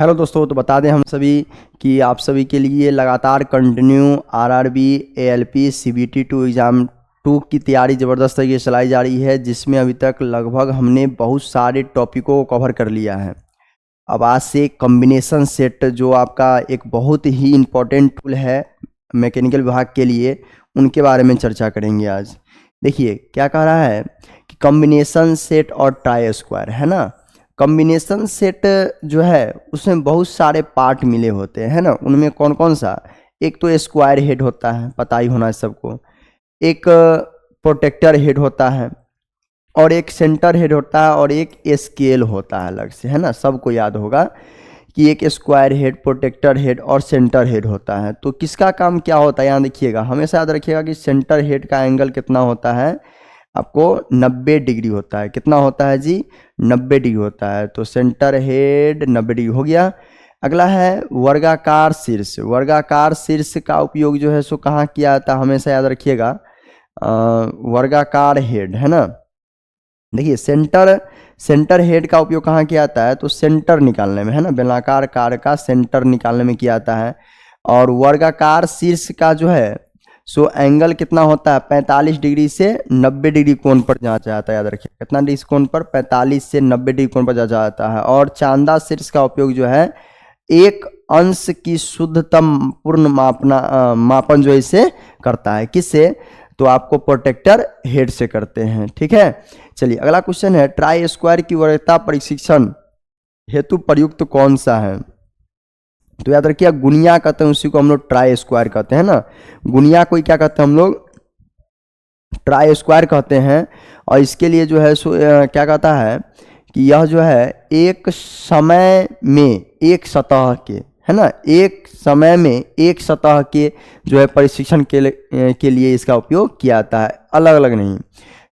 Hello दोस्तों, तो बता दें हम सभी कि आप सभी के लिए लगातार continue RRB ALP CBT 2 exam 2 की तैयारी ज़बरदस्त तरीके से चलाई जा रही है, जिसमें अभी तक लगभग हमने बहुत सारे टॉपिकों को कवर कर लिया है। अब आज से कॉम्बिनेशन सेट जो आपका एक बहुत ही इम्पोर्टेंट टूल है मैकेनिकल विभाग के लिए, उनके बारे में चर्चा करेंगे आज। देखिए क्या कह रहा है कि कॉम्बिनेशन सेट और ट्राई स्क्वायर, है ना। कॉम्बिनेशन सेट जो है उसमें बहुत सारे पार्ट मिले होते हैं, है ना। उनमें कौन कौन सा, एक तो स्क्वायर हेड होता है, पता ही होना है सबको। एक प्रोटेक्टर हेड होता है, और एक सेंटर हेड होता है, और एक स्केल होता है अलग से, है ना। सबको याद होगा कि एक स्क्वायर हेड, प्रोटेक्टर हेड और सेंटर हेड होता है। तो किसका काम क्या होता है, यहाँ देखिएगा, हमेशा याद रखिएगा कि सेंटर हेड का एंगल कितना होता है, आपको 90 डिग्री होता है। कितना होता है जी, 90 डिग्री होता है। तो सेंटर हेड 90 डिग्री हो गया। अगला है वर्गाकार शीर्ष। वर्गाकार शीर्ष का उपयोग जो है सो कहाँ किया जाता है, हमेशा याद रखिएगा, वर्गाकार हेड, है ना। देखिए सेंटर हेड का उपयोग कहाँ किया जाता है, तो सेंटर निकालने में, है ना। बेलनाकार कार का सेंटर निकालने में किया जाता है। और वर्गाकार शीर्ष का जो है सो एंगल कितना होता है, 45 डिग्री से 90 डिग्री कोण पर जांचा जाता है। याद रखिए कितना डिग्री कोण पर, 45 से 90 डिग्री कोण पर जांचा जाता है। और चांदा शीर्ष का उपयोग जो है एक अंश की शुद्धतम पूर्ण मापन जो इसे करता है, किससे, तो आपको प्रोटेक्टर हेड से करते हैं। ठीक है, चलिए अगला क्वेश्चन है, ट्राई स्क्वायर की वरीयता परीक्षण हेतु प्रयुक्त कौन सा है। तो याद रखिए गुनिया कहते हैं, उसी को हम लोग ट्राई स्क्वायर कहते हैं ना। गुनिया को क्या कहते हैं हम लोग, ट्राई स्क्वायर कहते हैं। और इसके लिए जो है सो क्या कहता है कि यह जो है एक समय में एक सतह के, है ना, एक समय में एक सतह के जो है परीक्षण के लिए इसका उपयोग किया जाता है, अलग अलग नहीं।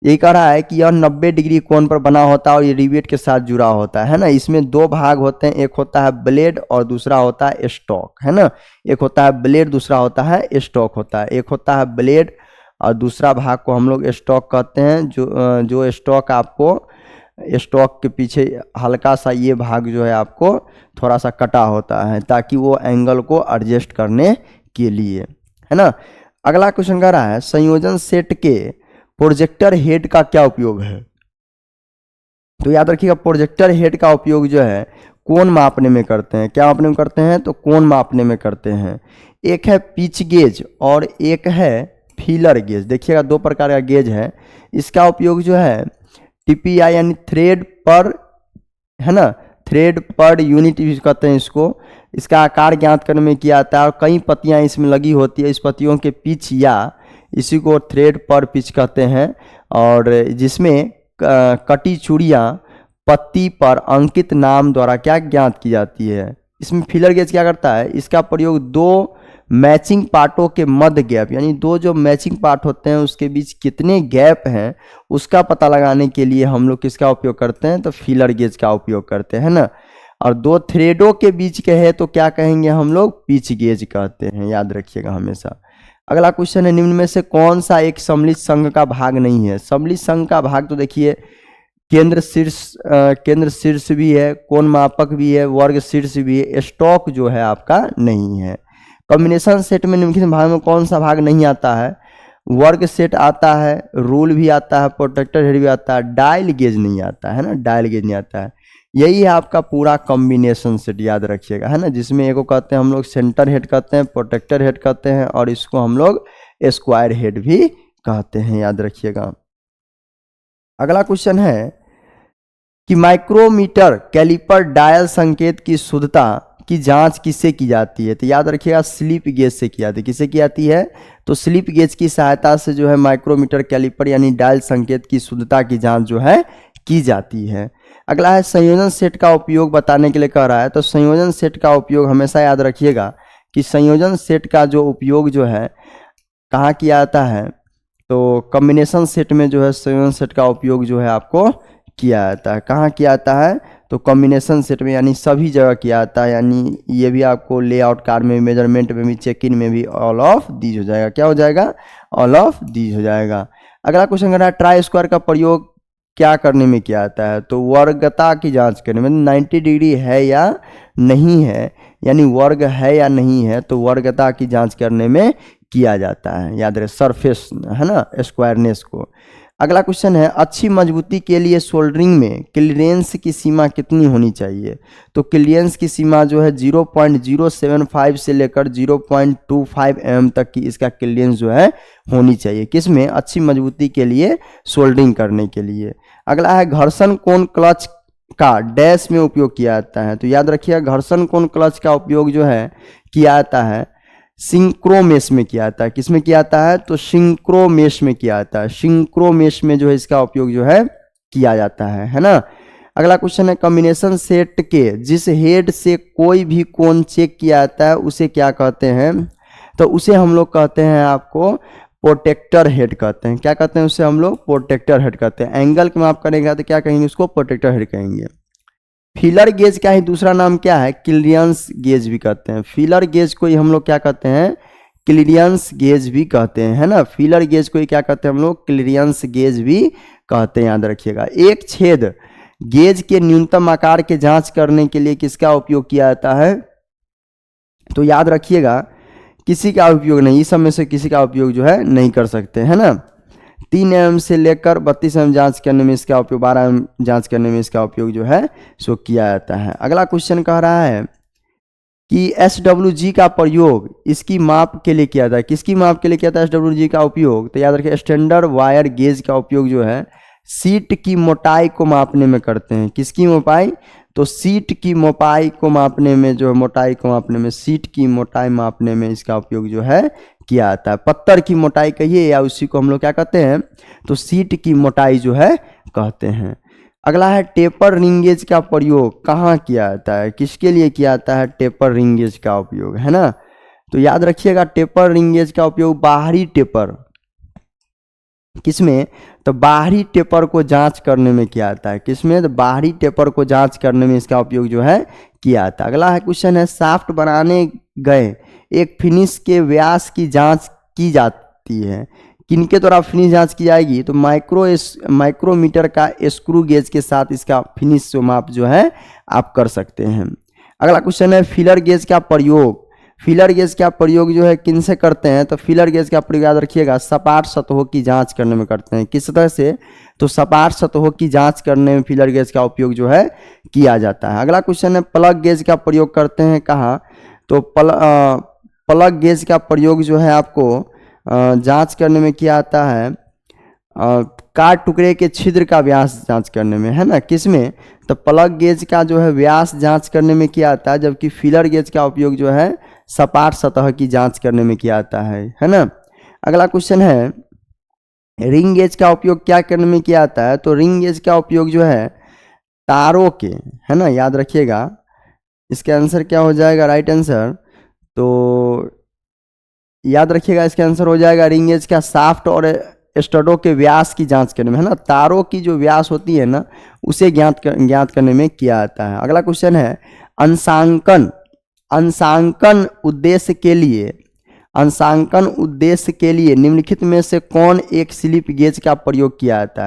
यही कह रहा है कि यह 90 डिग्री कोण पर बना होता है और ये रिवेट के साथ जुड़ा होता है ना। इसमें दो भाग होते हैं, एक होता है ब्लेड और दूसरा होता है स्टॉक, है ना। एक होता है ब्लेड, दूसरा होता है स्टॉक होता है। एक होता है ब्लेड और दूसरा भाग को हम लोग स्टॉक कहते हैं। जो स्टॉक आपको, स्टॉक के पीछे हल्का सा ये भाग जो है आपको थोड़ा सा कटा होता है, ताकि वो एंगल को एडजस्ट करने के लिए, है ना। अगला क्वेश्चन कह रहा है, संयोजन सेट के प्रोजेक्टर हेड का क्या उपयोग है। तो याद रखिएगा प्रोजेक्टर हेड का उपयोग जो है कोण मापने में करते हैं। क्या मापने में करते हैं, तो कोण मापने में करते हैं। एक है पिच गेज और एक है फीलर गेज। देखिएगा दो प्रकार का गेज है। इसका उपयोग जो है टीपीआई यानी थ्रेड पर, है ना, थ्रेड पर यूनिट यूज करते हैं इसको। इसका आकार ज्ञात करने में किया जाता है और कई पत्तियां इसमें लगी होती है। इस पत्तियों के पिच या इसी को थ्रेड पर पिच कहते हैं। और जिसमें कटी चूड़ियाँ पत्ती पर अंकित नाम द्वारा क्या ज्ञात की जाती है। इसमें फीलर गेज क्या करता है, इसका प्रयोग दो मैचिंग पार्टों के मध्य गैप, यानी दो जो मैचिंग पार्ट होते हैं उसके बीच कितने गैप हैं उसका पता लगाने के लिए हम लोग किसका उपयोग करते हैं, तो फीलर गेज का उपयोग करते हैं ना। और दो थ्रेडों के बीच के है तो क्या कहेंगे हम लोग, पिच गेज कहते हैं, याद रखिएगा हमेशा। अगला क्वेश्चन है, निम्न में से कौन सा एक सम्मिलित संघ का भाग नहीं है। सम्मिलित संघ का भाग तो देखिए केंद्र शीर्ष भी है, कोण मापक भी है, वर्ग शीर्ष भी है, स्टॉक जो है आपका नहीं है। कॉम्बिनेशन सेट में निम्नलिखित भाग में कौन सा भाग नहीं आता है, वर्ग सेट आता है, रूल भी आता है, प्रोटेक्टर हेड भी आता है, डायल गेज नहीं आता है ना, डायल गेज नहीं आता है। यही है आपका पूरा कॉम्बिनेशन सेट, याद रखिएगा, है ना, जिसमें एक को कहते हैं हम लोग सेंटर हेड कहते हैं, प्रोटेक्टर हेड कहते हैं, और इसको हम लोग स्क्वायर हेड भी कहते हैं, याद रखिएगा। अगला क्वेश्चन है कि माइक्रोमीटर कैलिपर डायल संकेत की शुद्धता की जांच किससे की जाती है। तो याद रखिएगा स्लिप गेज से की जाती है। किससे की जाती है, तो स्लिप गेज की सहायता से जो है माइक्रोमीटर कैलिपर यानी डायल संकेत की शुद्धता की जांच जो है की जाती है। अगला है संयोजन सेट का उपयोग बताने के लिए कह रहा है। तो संयोजन सेट का उपयोग हमेशा याद रखिएगा कि संयोजन सेट का जो उपयोग जो है कहाँ किया जाता है, तो कॉम्बिनेशन सेट में जो है संयोजन सेट का उपयोग जो है आपको किया जाता है। कहाँ किया जाता है, तो कॉम्बिनेशन सेट में, यानी सभी जगह किया जाता है। यानी ये भी आपको लेआउट कार्ड में, मेजरमेंट में भी, चेक इन में भी ऑल ऑफ दीज हो जाएगा। क्या हो जाएगा, ऑल ऑफ दीज हो जाएगा। अगला क्वेश्चन कर रहा है, ट्राई स्क्वायर का प्रयोग क्या करने में किया जाता है, तो वर्गता की जांच करने में, 90 डिग्री है या नहीं है, यानी वर्ग है या नहीं है, तो वर्गता की जांच करने में किया जाता है। याद रहे सरफेस है ना, स्क्वायरनेस को। अगला क्वेश्चन है, अच्छी मजबूती के लिए सोल्डरिंग में क्लीयरेंस की सीमा कितनी होनी चाहिए? तो क्लीयरेंस की सीमा जो है 0.075 से लेकर 0.25 mm तक की इसका क्लीयरेंस जो है होनी चाहिए। किसमें? अच्छी मजबूती के लिए सोल्डरिंग करने के लिए। अगला है, घर्षण कोण क्लच का डैश में उपयोग किया जाता है? तो याद रखिए, घर्षण कोण क्लच का उपयोग जो है किया जाता है सिंक्रोमेश में किया जाता है। किसमें किया जाता है? तो सिंक्रोमेश में किया जाता है। सिंक्रोमेश में जो है इसका उपयोग जो है किया जाता है ना। अगला क्वेश्चन है, कॉम्बिनेशन सेट के जिस हेड से कोई भी कोण चेक किया जाता है उसे क्या कहते हैं? तो उसे हम लोग कहते हैं आपको प्रोटेक्टर हेड कहते हैं। क्या कहते हैं उसे हम लोग? प्रोटेक्टर हेड कहते हैं। एंगल के माप करेंगे तो क्या कहेंगे? उसको प्रोटेक्टर हेड कहेंगे। फीलर गेज का ही दूसरा नाम क्या है? क्लीयरेंस गेज भी कहते हैं। फीलर गेज को ही हम लोग क्या कहते हैं? क्लीयरेंस गेज भी कहते हैं, है ना। फीलर गेज को ही क्या कहते हैं हम लोग? क्लीयरेंस गेज भी कहते हैं, याद रखिएगा। एक छेद गेज के न्यूनतम आकार के जांच करने के लिए किसका उपयोग किया जाता है? तो याद रखिएगा, किसी का उपयोग नहीं, इस सब में से किसी का उपयोग जो है नहीं कर सकते, है ना। 3 mm से लेकर 32 mm जांच करने में इसका उपयोग, 12 mm जांच करने में इसका उपयोग जो है सो किया जाता है। अगला क्वेश्चन कह रहा है कि SWG का प्रयोग इसकी माप के लिए किया जाता है। किसकी माप के लिए किया जाता है SWG का उपयोग? तो याद रखिए, स्टैंडर्ड वायर गेज का उपयोग जो है सीट की मोटाई को मापने में करते हैं। किसकी मोटाई? तो सीट की मोटाई को मापने में, जो है मोटाई को मापने में, सीट की मोटाई मापने में इसका उपयोग जो है किया जाता है। पत्थर की मोटाई कहिए या उसी को हम लोग क्या कहते हैं? तो सीट की मोटाई जो है कहते हैं। अगला है, टेपर रिंगेज का प्रयोग कहाँ किया जाता है? किसके लिए किया जाता है टेपर रिंगेज का उपयोग, है ना। तो याद रखिएगा, टेपर रिंगेज का उपयोग बाहरी टेपर, किसमें? तो बाहरी टेपर को जांच करने में किया जाता है। किसमें? तो बाहरी टेपर को जांच करने में इसका उपयोग जो है किया जाता है। अगला है क्वेश्चन है, शाफ्ट बनाने गए एक फिनिश के व्यास की जांच की जाती है। किनके द्वारा फिनिश जांच की जाएगी? तो माइक्रोमीटर का स्क्रू गेज के साथ इसका फिनिश माप जो है आप कर सकते हैं। अगला क्वेश्चन है, फीलर गेज का प्रयोग, फीलर गेज का प्रयोग जो है किन से करते हैं? तो फीलर गेज का प्रयोग याद रखिएगा सपाट सतहों की जांच करने में करते हैं। किस तरह से? तो सपाट सतहों की जांच करने में फीलर गेज का उपयोग जो है किया जाता है। अगला क्वेश्चन है, प्लग गेज का प्रयोग करते हैं कहाँ? तो प्लग गेज का प्रयोग जो है आपको जांच करने में किया जाता है कार टुकड़े के छिद्र का व्यास जांच करने में, है ना। किसमें? तो प्लग गेज का जो है व्यास जांच करने में किया जाता है, जबकि फीलर गेज का उपयोग जो है सपाट सतह की जांच करने में किया जाता है ना। अगला क्वेश्चन है, रिंग गेज का उपयोग क्या करने में किया जाता है? तो रिंग गेज का उपयोग जो है तारों के, है ना, याद रखिएगा। इसका आंसर क्या हो जाएगा? राइट आंसर तो याद रखिएगा, इसका आंसर हो जाएगा रिंग गेज का शाफ्ट और स्टडों के व्यास की जांच करने में, है ना। तारों की जो व्यास होती है ना, उसे ज्ञात करने में किया जाता है। अगला क्वेश्चन है, अंशांकन उद्देश्य के लिए निम्नलिखित में से कौन एक स्लिप गेज का प्रयोग किया जाता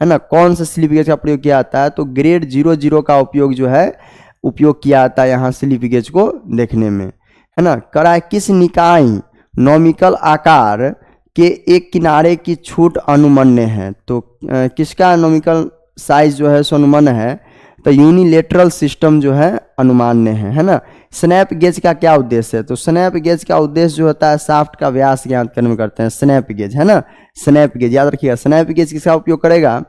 है ना। कौन सा स्लिप गेज का प्रयोग किया जाता है? तो ग्रेड 00 का उपयोग जो है उपयोग किया जाता है यहाँ स्लिप गेज को देखने में, है ना। करा किस निकाय नॉमिकल आकार के एक किनारे की छूट अनुमन्य है? तो किसका नॉमिकल साइज जो है सो अनुमन्य है? तो यूनिलेटरल सिस्टम जो है अनुमान्य है ना। स्नैप गेज का क्या उद्देश्य है? तो स्नैप गेज का उद्देश्य जो होता है शाफ्ट का व्यास ज्ञात करने में करते हैं। स्नैप गेज, है ना। स्नैप गेज याद रखिएगा, स्नैप गेज किसका उपयोग करेगा?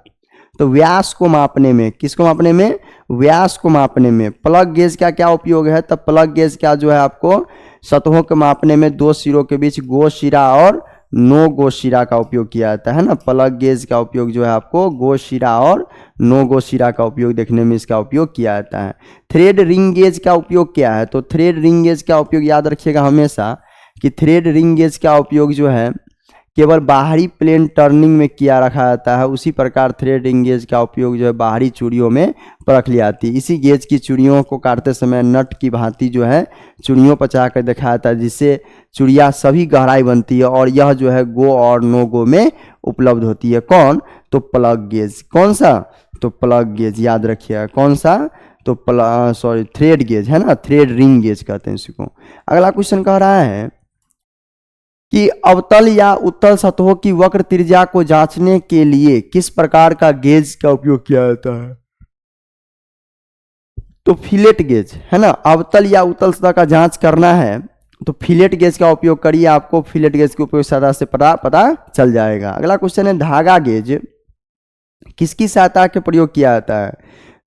तो व्यास को मापने में। किसको मापने में? व्यास को मापने में। प्लग गेज का क्या उपयोग है? तो प्लग गेज का जो है आपको सतहों को मापने में दो सिरों के बीच गो शिरा और नो गो शिरा का उपयोग किया जाता है ना। प्लग गेज का उपयोग जो है आपको गो शिरा और नो गो शिरा का उपयोग देखने में इसका उपयोग किया जाता है। थ्रेड रिंग गेज का उपयोग क्या है? तो थ्रेड रिंग गेज का उपयोग याद रखिएगा हमेशा कि थ्रेड रिंग गेज का उपयोग जो है केवल बाहरी प्लेन टर्निंग में किया रखा जाता है। उसी प्रकार थ्रेड रिंग गेज का उपयोग जो है बाहरी चूड़ियों में परख ली जाती है। इसी गेज की चूड़ियों को काटते समय नट की भांति जो है चूड़ियों पर चढ़ा कर दिखाया जाता है, जिससे चूड़िया सभी गहराई बनती है और यह जो है गो और नो गो में उपलब्ध होती है। कौन? तो प्लग गेज। कौन सा? तो प्लग गेज याद रखिएगा। कौन सा? तो थ्रेड गेज है ना, थ्रेड रिंग गेज कहते हैं इसको। अगला क्वेश्चन कह रहा है कि अवतल या उत्तल सतहों की वक्र त्रिज्या को जांचने के लिए किस प्रकार का गेज का उपयोग किया जाता है? तो फिलेट गेज है ना। अवतल या उत्तल सतह का जांच करना है तो फिलेट गेज का उपयोग करिए, आपको फिलेट गेज के उपयोग सहायता से पता चल जाएगा। अगला क्वेश्चन है धागा गेज किसकी सहायता के प्रयोग किया जाता है?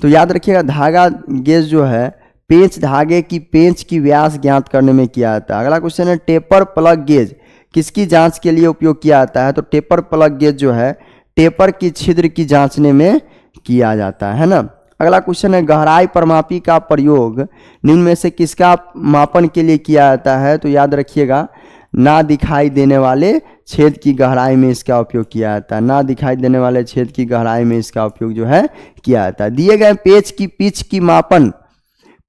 तो याद रखिएगा धागा गेज जो है पेंच धागे की पेंच की व्यास ज्ञात करने में किया जाता है। अगला क्वेश्चन है टेपर प्लग गेज किसकी जांच के लिए उपयोग किया जाता है? तो टेपर प्लग गेज जो है टेपर की छिद्र की जांचने में किया जाता है ना। अगला क्वेश्चन है गहराई परमापी का प्रयोग निम्न में से किसका मापन के लिए किया जाता है? तो याद रखिएगा ना दिखाई देने वाले छेद की गहराई में इसका उपयोग किया जाता है। ना दिखाई देने वाले छेद की गहराई में इसका उपयोग जो है किया जाता है। दिए गए पेच की पिच की मापन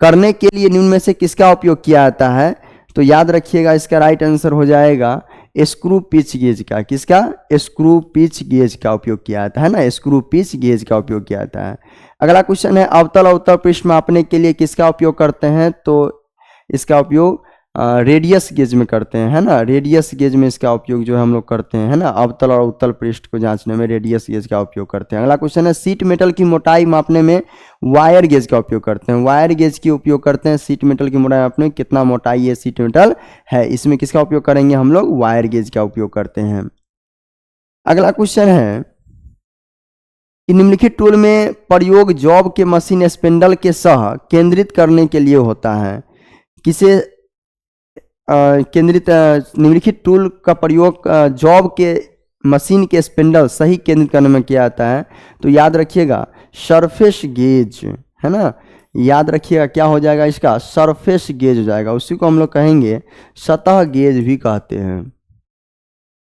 करने के लिए निम्न में से किसका उपयोग किया जाता है? तो याद रखिएगा इसका राइट आंसर हो जाएगा स्क्रू पिच गेज का। किसका? स्क्रू पिच गेज का उपयोग किया जाता है ना, स्क्रू पिच गेज का उपयोग किया जाता है। अगला क्वेश्चन है अवतल अवतल पृष्ठ मापने के लिए किसका उपयोग करते हैं? तो इसका उपयोग रेडियस गेज में करते हैं है ना। रेडियस गेज में इसका उपयोग जो है हम लोग करते हैं है ना। अवतल और उत्तल पृष्ठ को जांचने में रेडियस गेज का उपयोग करते हैं। अगला क्वेश्चन है सीट मेटल की मोटाई मापने में वायर गेज का उपयोग करते हैं। वायर गेज की उपयोग करते हैं सीट मेटल की मोटाई मापने में कितना मोटाई ये सीट मेटल है, इसमें किसका उपयोग करेंगे हम लोग? वायर गेज का उपयोग करते हैं। अगला क्वेश्चन है कि निम्नलिखित टूल में प्रयोग जॉब के मशीन स्पिंडल के सह केंद्रित करने के लिए होता है। किसे केंद्रित निम्नलिखित टूल का प्रयोग जॉब के मशीन के स्पिंडल सही केंद्रित करने में किया जाता है? तो याद रखिएगा सरफेस गेज है ना। याद रखिएगा क्या हो जाएगा इसका? सरफेस गेज हो जाएगा। उसी को हम लोग कहेंगे सतह गेज भी कहते हैं।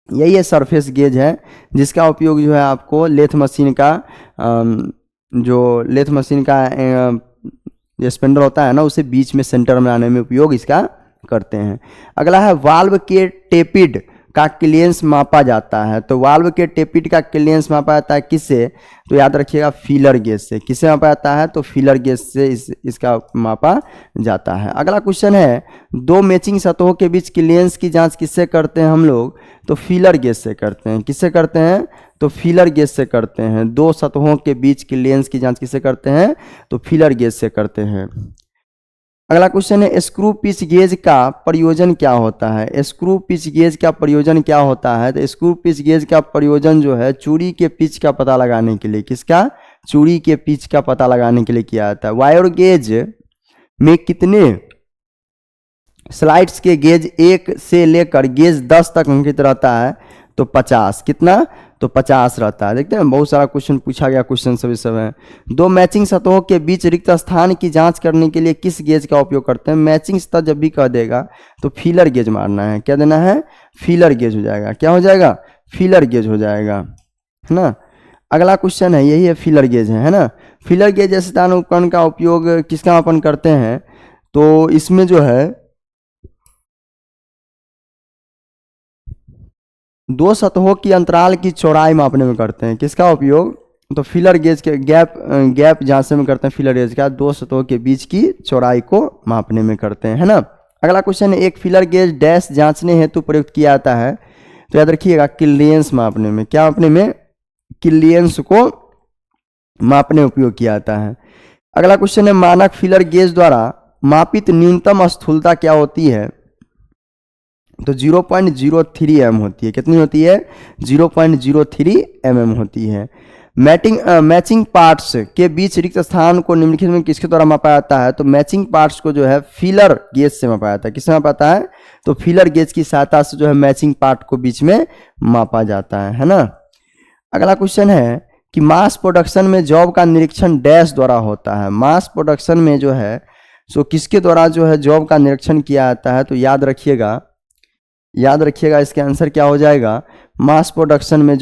यही है सरफेस गेज है जिसका उपयोग जो है आपको लेथ मशीन का जो स्पिंडल होता है ना उसे बीच में सेंटर में आने में उपयोग इसका करते हैं। अगला है वाल्व के टेपिड का क्लियरेंस मापा जाता है। तो वाल्व के टेपिड का क्लियरेंस मापा जाता है किससे? तो याद रखिएगा फीलर गेज से। किससे मापा जाता है? तो फीलर गेज से इसका मापा जाता है। अगला क्वेश्चन है दो मैचिंग सतहों के बीच क्लियरेंस की जांच किससे करते हैं हम लोग? तो फीलर गेज से करते हैं। किससे करते हैं? तो फीलर गेज से करते हैं। दो सतहों के बीच क्लियरेंस की जांच किससे करते हैं? तो फीलर गेज से करते हैं। अगला क्वेश्चन है स्क्रू पिच गेज का प्रयोजन क्या होता है? स्क्रू पिच गेज का प्रयोजन क्या होता है? तो स्क्रू पिच गेज का प्रयोजन जो है चूड़ी के पिच का पता लगाने के लिए। किसका? चूड़ी के पिच का पता लगाने के लिए किया जाता है। वायर गेज में कितने स्लाइड्स के गेज 1 से लेकर गेज 10 तक अंकित रहता है? तो 50। कितना? तो 50 रहता है। देखते हैं बहुत सारा क्वेश्चन पूछा गया, क्वेश्चन सभी सब है। दो मैचिंग सतहों के बीच रिक्त स्थान की जांच करने के लिए किस गेज का उपयोग करते हैं? मैचिंग सतह जब भी कह देगा तो फीलर गेज मारना है। क्या देना है? फीलर गेज हो जाएगा। क्या हो जाएगा? फीलर गेज हो जाएगा है ना। अगला क्वेश्चन है यही है फीलर गेज है ना। फीलर गेज स्थान उपकरण का उपयोग किसका मापन करते हैं? तो इसमें जो है दो सतहों की अंतराल की चौड़ाई मापने में करते हैं। किसका उपयोग? तो फीलर गेज के गैप जांचने में करते हैं। फीलर गेज का दो सतहों के बीच की चौड़ाई को मापने में करते हैं है ना। अगला क्वेश्चन है एक फीलर गेज डैश जांचने हेतु प्रयुक्त किया जाता है? तो याद रखिएगा क्लियरेंस मापने में। क्या मापने में? क्लियरेंस को मापने उपयोग किया जाता है। अगला क्वेश्चन है मानक फीलर गेज द्वारा मापित न्यूनतम स्थूलता क्या होती है? तो 0.03 mm होती है। कितनी होती है? 0.03 mm होती है। मैचिंग पार्ट्स के बीच रिक्त स्थान को निम्नलिखित में किसके द्वारा मापा जाता है? तो मैचिंग पार्ट्स को जो है फीलर गेज से मापा जाता है। किससे मापा जाता है? तो फीलर गेज की सहायता से जो है मैचिंग पार्ट को बीच में मापा जाता है ना। अगला क्वेश्चन है कि मास प्रोडक्शन में जॉब का निरीक्षण डैश द्वारा होता है। मास प्रोडक्शन में जो है सो किसके द्वारा जो है जॉब का निरीक्षण किया जाता है? तो याद रखिएगा इसका आंसर क्या हो जाएगा? मास प्रोडक्शन में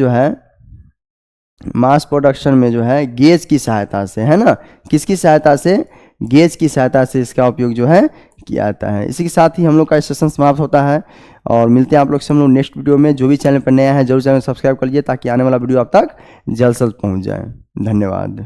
जो है गेज की सहायता से है ना। किसकी सहायता से? गेज की सहायता से इसका उपयोग जो है किया जाता है। इसी के साथ ही हम लोग का सेशन समाप्त होता है और मिलते हैं आप लोग से हम लोग नेक्स्ट वीडियो में। जो भी चैनल पर नया है जरूर चैनल सब्सक्राइब कर लीजिए ताकि आने वाला वीडियो आप तक जल्द से जल्द पहुँच जाए। धन्यवाद।